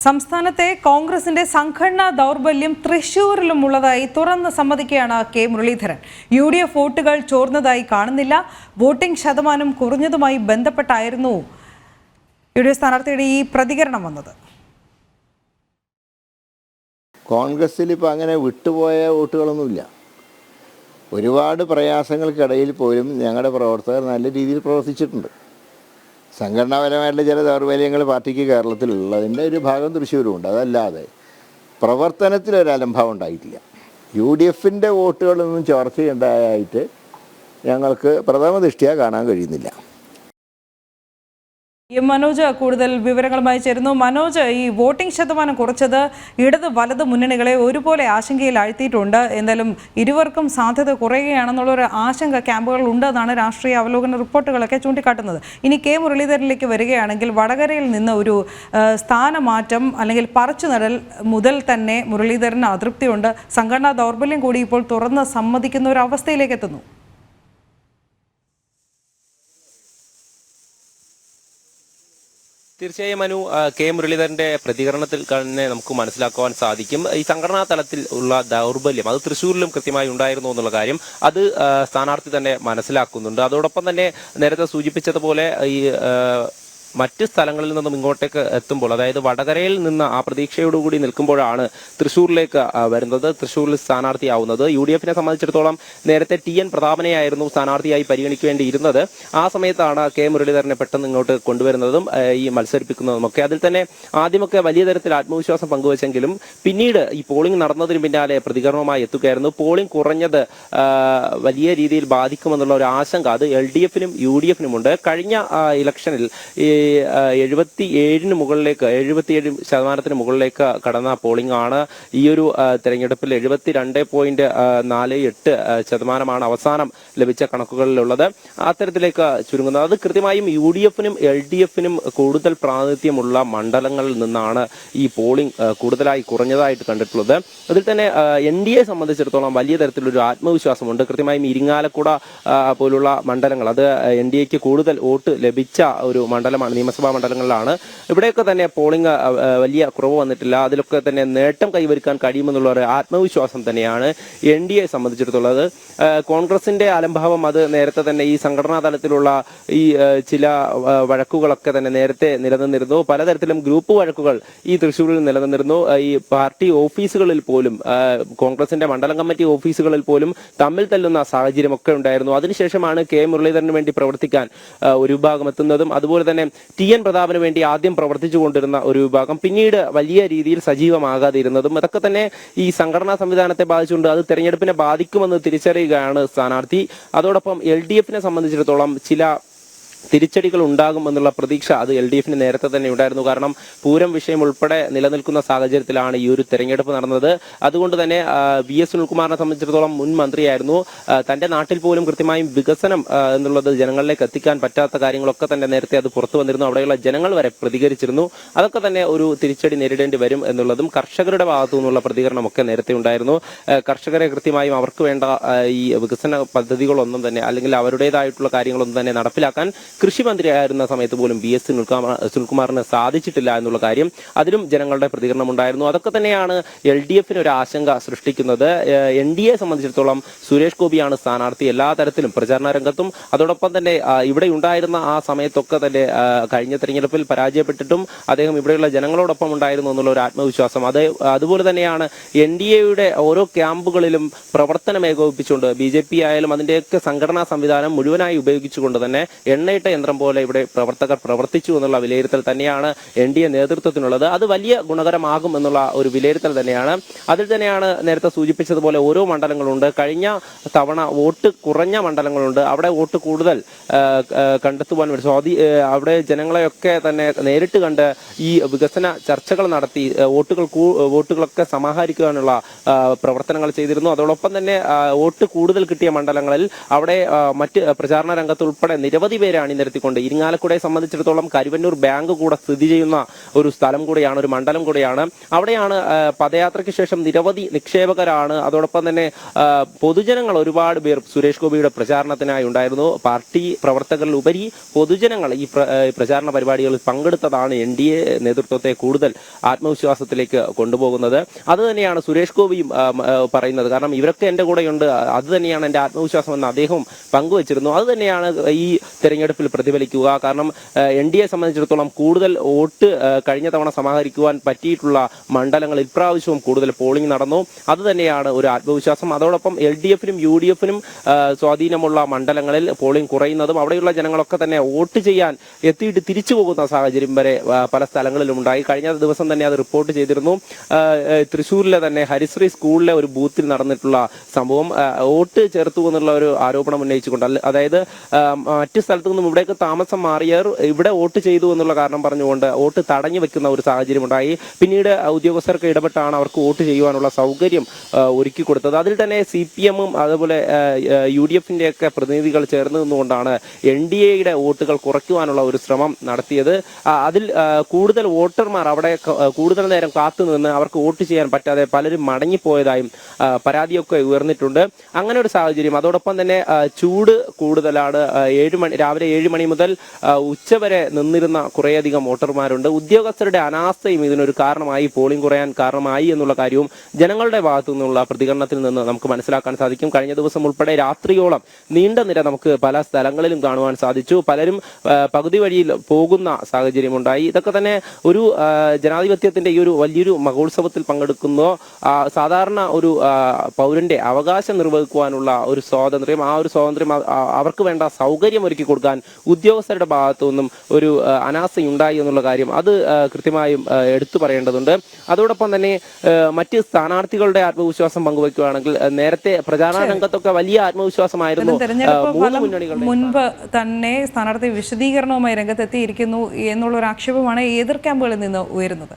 സംസ്ഥാനത്തെ കോൺഗ്രസിന്റെ സംഘടനാ ദൗർബല്യം തൃശൂരിലും ഉള്ളതായി തുറന്ന് സമ്മതിക്കുകയാണ് കെ മുരളീധരൻ. UDF വോട്ടുകൾ ചോർന്നതായി കാണുന്നില്ല. വോട്ടിംഗ് ശതമാനം കുറഞ്ഞതുമായി ബന്ധപ്പെട്ടായിരുന്നു UDF സ്ഥാനാർത്ഥിയുടെ ഈ പ്രതികരണം വന്നത്. കോൺഗ്രസിൽ ഇപ്പോൾ അങ്ങനെ വിട്ടുപോയ വോട്ടുകളൊന്നുമില്ല. ഒരുപാട് പ്രയാസങ്ങൾക്കിടയിൽ പോലും ഞങ്ങളുടെ പ്രവർത്തകർ നല്ല രീതിയിൽ പ്രവർത്തിച്ചിട്ടുണ്ട്. സംഘടനാപരമായിട്ടുള്ള ചില ദൗർബല്യങ്ങൾ പാർട്ടിക്ക് കേരളത്തിലുള്ളതിൻ്റെ ഒരു ഭാഗം തൃശ്ശൂരുമുണ്ട്. അതല്ലാതെ പ്രവർത്തനത്തിലൊരലംഭാവം ഉണ്ടായിട്ടില്ല. UDFൻ്റെ വോട്ടുകളൊന്നും ചോർച്ചയുണ്ടായിട്ട് ഞങ്ങൾക്ക് പ്രഥമ ദൃഷ്ട്യാ കാണാൻ കഴിയുന്നില്ല. മനോജ് കൂടുതൽ വിവരങ്ങളുമായി ചേരുന്നു. മനോജ്, ഈ വോട്ടിംഗ് ശതമാനം കുറച്ചത് ഇടത് വലത് മുന്നണികളെ ഒരുപോലെ ആശങ്കയിൽ ആഴ്ത്തിയിട്ടുണ്ട്. എന്തായാലും ഇരുവർക്കും സാധ്യത കുറയുകയാണെന്നുള്ളൊരു ആശങ്ക ക്യാമ്പുകളിൽ ഉണ്ടെന്നാണ് രാഷ്ട്രീയ അവലോകന റിപ്പോർട്ടുകളൊക്കെ ചൂണ്ടിക്കാട്ടുന്നത്. ഇനി കെ മുരളീധരനിലേക്ക് വരികയാണെങ്കിൽ വടകരയിൽ നിന്ന് ഒരു സ്ഥാനമാറ്റം അല്ലെങ്കിൽ പറിച്ചുനടൽ മുതൽ തന്നെ മുരളീധരന് അതൃപ്തിയുണ്ട്. സംഘടനാ ദൗർബല്യം കൂടി ഇപ്പോൾ തുറന്ന് സമ്മതിക്കുന്ന ഒരു അവസ്ഥയിലേക്ക് എത്തുന്നു. തീർച്ചയായും മനു, കെ മുരളീധരന്റെ പ്രതികരണത്തിൽ തന്നെ നമുക്ക് മനസ്സിലാക്കുവാൻ സാധിക്കും ഈ സംഘടനാ തലത്തിൽ ഉള്ള ദൗർബല്യം അത് തൃശ്ശൂരിലും കൃത്യമായി ഉണ്ടായിരുന്നു എന്നുള്ള കാര്യം അത് സ്ഥാനാർത്ഥി തന്നെ മനസ്സിലാക്കുന്നുണ്ട്. അതോടൊപ്പം തന്നെ നേരത്തെ സൂചിപ്പിച്ചതുപോലെ ഈ മറ്റ് സ്ഥലങ്ങളിൽ നിന്നും ഇങ്ങോട്ടേക്ക് എത്തുമ്പോൾ, അതായത് വടകരയിൽ നിന്ന് ആ പ്രതീക്ഷയോടുകൂടി നിൽക്കുമ്പോഴാണ് തൃശ്ശൂരിലേക്ക് വരുന്നത്, തൃശ്ശൂരിൽ സ്ഥാനാർത്ഥിയാവുന്നത്. UDFനെ സംബന്ധിച്ചിടത്തോളം നേരത്തെ TN പ്രതാപനെയായിരുന്നു സ്ഥാനാർത്ഥിയായി പരിഗണിക്കേണ്ടിയിരുന്നത്. ആ സമയത്താണ് കെ മുരളീധരനെ പെട്ടെന്ന് ഇങ്ങോട്ട് കൊണ്ടുവരുന്നതും ഈ മത്സരിപ്പിക്കുന്നതുമൊക്കെ. അതിൽ തന്നെ ആദ്യമൊക്കെ വലിയ തരത്തിൽ ആത്മവിശ്വാസം പങ്കുവച്ചെങ്കിലും പിന്നീട് ഈ പോളിംഗ് നടന്നതിന് പിന്നാലെ പ്രതികരണവുമായി എത്തുകയായിരുന്നു. പോളിംഗ് കുറഞ്ഞത് വലിയ രീതിയിൽ ബാധിക്കുമെന്നുള്ള ഒരു ആശങ്ക അത് LDFനും UDFനുമുണ്ട്. കഴിഞ്ഞ ഇലക്ഷനിൽ ഈ 77 മുകളിലേക്ക് കടന്ന പോളിംഗ് ആണ്. ഈ ഒരു തെരഞ്ഞെടുപ്പിൽ 72.48% അവസാനം ലഭിച്ച കണക്കുകളിലുള്ളത്. അത്തരത്തിലേക്ക് ചുരുങ്ങുന്നത് അത് കൃത്യമായും UDFനും LDFനും കൂടുതൽ പ്രാതിനിധ്യമുള്ള മണ്ഡലങ്ങളിൽ നിന്നാണ് ഈ പോളിംഗ് കൂടുതലായി കുറഞ്ഞതായിട്ട് കണ്ടിട്ടുള്ളത്. അതിൽ തന്നെ NDA സംബന്ധിച്ചിടത്തോളം വലിയ തരത്തിലൊരു ആത്മവിശ്വാസമുണ്ട്. കൃത്യമായും ഇരിങ്ങാലക്കുട പോലുള്ള മണ്ഡലങ്ങൾ അത് NDAക്ക് കൂടുതൽ വോട്ട് ലഭിച്ച ഒരു മണ്ഡലമാണ്, നിയമസഭാ മണ്ഡലങ്ങളിലാണ്. ഇവിടെയൊക്കെ തന്നെ പോളിംഗ് വലിയ കുറവ് വന്നിട്ടില്ല. അതിലൊക്കെ തന്നെ നേട്ടം കൈവരിക്കാൻ കഴിയുമെന്നുള്ള ഒരു ആത്മവിശ്വാസം തന്നെയാണ് NDA സംബന്ധിച്ചിടത്തോളം. കോൺഗ്രസിന്റെ അലംഭാവം അത് നേരത്തെ തന്നെ ഈ സംഘടനാ തലത്തിലുള്ള ഈ ചില വഴക്കുകളൊക്കെ തന്നെ നേരത്തെ നിലനിന്നിരുന്നു. പലതരത്തിലും ഗ്രൂപ്പ് വഴക്കുകൾ ഈ തൃശ്ശൂരിൽ നിലനിന്നിരുന്നു. ഈ പാർട്ടി ഓഫീസുകളിൽ പോലും, കോൺഗ്രസിന്റെ മണ്ഡലം കമ്മിറ്റി ഓഫീസുകളിൽ പോലും തമ്മിൽ തല്ലുന്ന സാഹചര്യമൊക്കെ ഉണ്ടായിരുന്നു. അതിനുശേഷമാണ് കെ മുരളീധരന് വേണ്ടി പ്രവർത്തിക്കാൻ ഒരു വിഭാഗം എത്തുന്നതും അതുപോലെ തന്നെ TN പ്രതാപന് വേണ്ടി ആദ്യം പ്രവർത്തിച്ചു കൊണ്ടിരുന്ന ഒരു വിഭാഗം പിന്നീട് വലിയ രീതിയിൽ സജീവമാകാതിരുന്നതും അതൊക്കെ തന്നെ ഈ സംഘടനാ സംവിധാനത്തെ ബാധിച്ചുകൊണ്ട് അത് തെരഞ്ഞെടുപ്പിനെ ബാധിക്കുമെന്ന് തിരിച്ചറിയുകയാണ് സ്ഥാനാർത്ഥി. അതോടൊപ്പം LDFനെ സംബന്ധിച്ചിടത്തോളം ചില തിരിച്ചടികൾ ഉണ്ടാകുമെന്നുള്ള പ്രതീക്ഷ അത് LDFന് നേരത്തെ തന്നെ ഉണ്ടായിരുന്നു. കാരണം പൂരം വിഷയം ഉൾപ്പെടെ നിലനിൽക്കുന്ന സാഹചര്യത്തിലാണ് ഈ ഒരു തെരഞ്ഞെടുപ്പ് നടന്നത്. അതുകൊണ്ട് തന്നെ VS സുനിൽകുമാറിനെ സംബന്ധിച്ചിടത്തോളം മുൻ മന്ത്രിയായിരുന്നു. തന്റെ നാട്ടിൽ പോലും കൃത്യമായും വികസനം എന്നുള്ളത് ജനങ്ങളിലേക്ക് എത്തിക്കാൻ പറ്റാത്ത കാര്യങ്ങളൊക്കെ തന്നെ നേരത്തെ അത് പുറത്തു വന്നിരുന്നു. അവിടെയുള്ള ജനങ്ങൾ വരെ പ്രതികരിച്ചിരുന്നു. അതൊക്കെ തന്നെ ഒരു തിരിച്ചടി നേരിടേണ്ടി വരും എന്നുള്ളതും കർഷകരുടെ ഭാഗത്തു നിന്നുള്ള പ്രതികരണമൊക്കെ നേരത്തെ ഉണ്ടായിരുന്നു. കർഷകരെ കൃത്യമായും അവർക്ക് വേണ്ട ഈ വികസന പദ്ധതികളൊന്നും തന്നെ അല്ലെങ്കിൽ അവരുടേതായിട്ടുള്ള കാര്യങ്ങളൊന്നും തന്നെ നടപ്പിലാക്കാൻ കൃഷിമന്ത്രിയായിരുന്ന സമയത്ത് പോലും VS സുനിൽകുമാറിന് സാധിച്ചിട്ടില്ല എന്നുള്ള കാര്യം അതിലും ജനങ്ങളുടെ പ്രതികരണം ഉണ്ടായിരുന്നു. അതൊക്കെ തന്നെയാണ് LDFന് ഒരു ആശങ്ക സൃഷ്ടിക്കുന്നത്. NDA സംബന്ധിച്ചിടത്തോളം സുരേഷ് ഗോപിയാണ് സ്ഥാനാർത്ഥി എല്ലാ തരത്തിലും പ്രചാരണ രംഗത്തും. അതോടൊപ്പം തന്നെ ഇവിടെ ഉണ്ടായിരുന്ന ആ സമയത്തൊക്കെ തന്നെ കഴിഞ്ഞ തെരഞ്ഞെടുപ്പിൽ പരാജയപ്പെട്ടിട്ടും അദ്ദേഹം ഇവിടെയുള്ള ജനങ്ങളോടൊപ്പം ഉണ്ടായിരുന്നു എന്നുള്ള ഒരു ആത്മവിശ്വാസം അതുപോലെ തന്നെയാണ് NDAയുടെ ഓരോ ക്യാമ്പുകളിലും പ്രവർത്തനം ഏകോപിപ്പിച്ചുകൊണ്ട് BJP ആയാലും അതിന്റെയൊക്കെ സംഘടനാ സംവിധാനം മുഴുവനായി ഉപയോഗിച്ചുകൊണ്ട് തന്നെ എണ്ണയിട്ട യന്ത്രം പോലെ ഇവിടെ പ്രവർത്തകർ പ്രവർത്തിച്ചു എന്നുള്ള വിലയിരുത്തൽ തന്നെയാണ് NDA നേതൃത്വത്തിനുള്ളത്. അത് വലിയ ഗുണകരമാകും എന്നുള്ള ഒരു വിലയിരുത്തൽ തന്നെയാണ്. അതിൽ തന്നെയാണ് നേരത്തെ സൂചിപ്പിച്ചതുപോലെ ഓരോ മണ്ഡലങ്ങളുണ്ട്. കഴിഞ്ഞ തവണ വോട്ട് കുറഞ്ഞ മണ്ഡലങ്ങളുണ്ട്. അവിടെ വോട്ട് കൂടുതൽ കണ്ടെത്തുവാൻ വേണ്ടി അവിടെ ജനങ്ങളെയൊക്കെ തന്നെ നേരിട്ട് കണ്ട് ഈ വികസന ചർച്ചകൾ നടത്തി വോട്ടുകളൊക്കെ സമാഹരിക്കുവാനുള്ള പ്രവർത്തനങ്ങൾ ചെയ്തിരുന്നു. അതോടൊപ്പം തന്നെ വോട്ട് കൂടുതൽ കിട്ടിയ മണ്ഡലങ്ങളിൽ അവിടെ മറ്റ് പ്രചാരണ രംഗത്ത് ഉൾപ്പെടെ നിരവധി പേരാണ് അണിനിരത്തിക്കൊണ്ട് ഇരിങ്ങാലക്കുടയെ സംബന്ധിച്ചിടത്തോളം കരുവന്നൂർ ബാങ്ക് കൂടെ സ്ഥിതി ചെയ്യുന്ന ഒരു സ്ഥലം കൂടെയാണ്, ഒരു മണ്ഡലം കൂടെയാണ്. അവിടെയാണ് പദയാത്രയ്ക്ക് ശേഷം നിരവധി നിക്ഷേപകരാണ്, അതോടൊപ്പം തന്നെ പൊതുജനങ്ങൾ ഒരുപാട് പേർ സുരേഷ് ഗോപിയുടെ പ്രചാരണത്തിനായി ഉണ്ടായിരുന്നു. പാർട്ടി പ്രവർത്തകരിലുപരി പൊതുജനങ്ങൾ ഈ പ്രചാരണ പരിപാടികളിൽ പങ്കെടുത്തതാണ് NDA നേതൃത്വത്തെ കൂടുതൽ ആത്മവിശ്വാസത്തിലേക്ക് കൊണ്ടുപോകുന്നത്. അത് തന്നെയാണ് സുരേഷ് ഗോപിയും പറയുന്നത്. കാരണം ഇവരൊക്കെ എൻ്റെ കൂടെയുണ്ട്, അത് തന്നെയാണ് എൻ്റെ ആത്മവിശ്വാസം എന്ന് അദ്ദേഹം പങ്കുവച്ചിരുന്നു. അത് തന്നെയാണ് ഈ തെരഞ്ഞെടുപ്പിൽ പ്രതിഫലിക്കുക. കാരണം NDA സംബന്ധിച്ചിടത്തോളം കൂടുതൽ വോട്ട് കഴിഞ്ഞ തവണ സമാഹരിക്കുവാൻ പറ്റിയിട്ടുള്ള മണ്ഡലങ്ങൾ ഇപ്രാവശ്യവും കൂടുതൽ പോളിംഗ് നടന്നു. അത് തന്നെയാണ് ഒരു ആത്മവിശ്വാസം. അതോടൊപ്പം LDFനും UDFനും സ്വാധീനമുള്ള മണ്ഡലങ്ങളിൽ പോളിംഗ് കുറയുന്നതും അവിടെയുള്ള ജനങ്ങളൊക്കെ തന്നെ വോട്ട് ചെയ്യാൻ എത്തിയിട്ട് തിരിച്ചു പോകുന്ന സാഹചര്യം വരെ പല സ്ഥലങ്ങളിലും ഉണ്ടായി. കഴിഞ്ഞ ദിവസം തന്നെ അത് റിപ്പോർട്ട് ചെയ്തിരുന്നു. തൃശ്ശൂരിലെ തന്നെ ഹരിശ്രീ സ്കൂളിലെ ഒരു ബൂത്തിൽ നടന്നിട്ടുള്ള സംഭവം വോട്ട് ചേർത്തു എന്നുള്ള ഒരു ആരോപണം ഉന്നയിച്ചുകൊണ്ട്, അതായത് മറ്റു സ്ഥലത്തു നിന്നും ഇവിടേക്ക് താമസം മാറിയവർ ഇവിടെ വോട്ട് ചെയ്തു എന്നുള്ള കാരണം പറഞ്ഞുകൊണ്ട് വോട്ട് തടഞ്ഞു വെക്കുന്ന ഒരു സാഹചര്യം ഉണ്ടായി. പിന്നീട് ഉദ്യോഗസ്ഥർക്ക് ഇടപെട്ടാണ് അവർക്ക് വോട്ട് ചെയ്യുവാനുള്ള സൗകര്യം ഒരുക്കി കൊടുത്തത്. അതിൽ തന്നെ CPMും അതുപോലെ UDFന്റെ ഒക്കെ പ്രതിനിധികൾ ചേർന്ന് നിന്നുകൊണ്ടാണ് NDAയുടെ വോട്ടുകൾ കുറയ്ക്കുവാനുള്ള ഒരു ശ്രമം നടത്തിയത്. അതിൽ കൂടുതൽ വോട്ടർമാർ അവിടെ കൂടുതൽ നേരം കാത്തുനിന്ന് അവർക്ക് വോട്ട് ചെയ്യാൻ പറ്റാതെ പലരും മടങ്ങിപ്പോയതായും പരാതിയൊക്കെ ഉയർന്നിട്ടുണ്ട്. അങ്ങനെ ഒരു സാഹചര്യം. അതോടൊപ്പം തന്നെ ചൂട് കൂടുതലാണ്. രാവിലെ 7 മണി മുതൽ ഉച്ചവരെ നിന്നിരുന്ന കുറേയധികം വോട്ടർമാരുണ്ട്. ഉദ്യോഗസ്ഥരുടെ അനാസ്ഥയും ഇതിനൊരു കാരണമായി, പോളിംഗ് കുറയാൻ കാരണമായി എന്നുള്ള കാര്യവും ജനങ്ങളുടെ ഭാഗത്തു നിന്നുള്ള പ്രതികരണത്തിൽ നിന്ന് നമുക്ക് മനസ്സിലാക്കാൻ സാധിക്കും. കഴിഞ്ഞ ദിവസം ഉൾപ്പെടെ രാത്രിയോളം നീണ്ട നിര നമുക്ക് പല സ്ഥലങ്ങളിലും കാണുവാൻ സാധിച്ചു. പലരും പകുതി വഴിയിൽ പോകുന്ന സാഹചര്യമുണ്ടായി. ഇതൊക്കെ തന്നെ ഒരു ജനാധിപത്യത്തിന്റെ ഈ ഒരു വലിയൊരു മഹോത്സവത്തിൽ പങ്കെടുക്കുന്നോ സാധാരണ ഒരു പൗരന്റെ അവകാശം നിർവഹിക്കുവാനുള്ള ഒരു സ്വാതന്ത്ര്യം, ആ ഒരു സ്വാതന്ത്ര്യം അവർക്ക് വേണ്ട സൗകര്യം ഒരുക്കി കൊടുക്കാൻ ഉദ്യോഗസ്ഥരുടെ ഭാഗത്തു നിന്നും ഒരു അനാസ്ഥയുണ്ടായി എന്നുള്ള കാര്യം അത് കൃത്യമായും എടുത്തു പറയേണ്ടതുണ്ട്. അതോടൊപ്പം തന്നെ മറ്റ് സ്ഥാനാർത്ഥികളുടെ ആത്മവിശ്വാസം പങ്കുവയ്ക്കുകയാണെങ്കിൽ നേരത്തെ പ്രചാരണ രംഗത്തൊക്കെ വലിയ ആത്മവിശ്വാസമായിരുന്നു മൂന്ന് മുന്നണികളുടെ. മുൻപ് തന്നെ സ്ഥാനാർത്ഥി വിശദീകരണവുമായി രംഗത്തെത്തിയിരിക്കുന്നു എന്നുള്ള ഒരു ആക്ഷേപമാണ് എതിർ ക്യാമ്പുകളിൽ നിന്ന് ഉയരുന്നത്.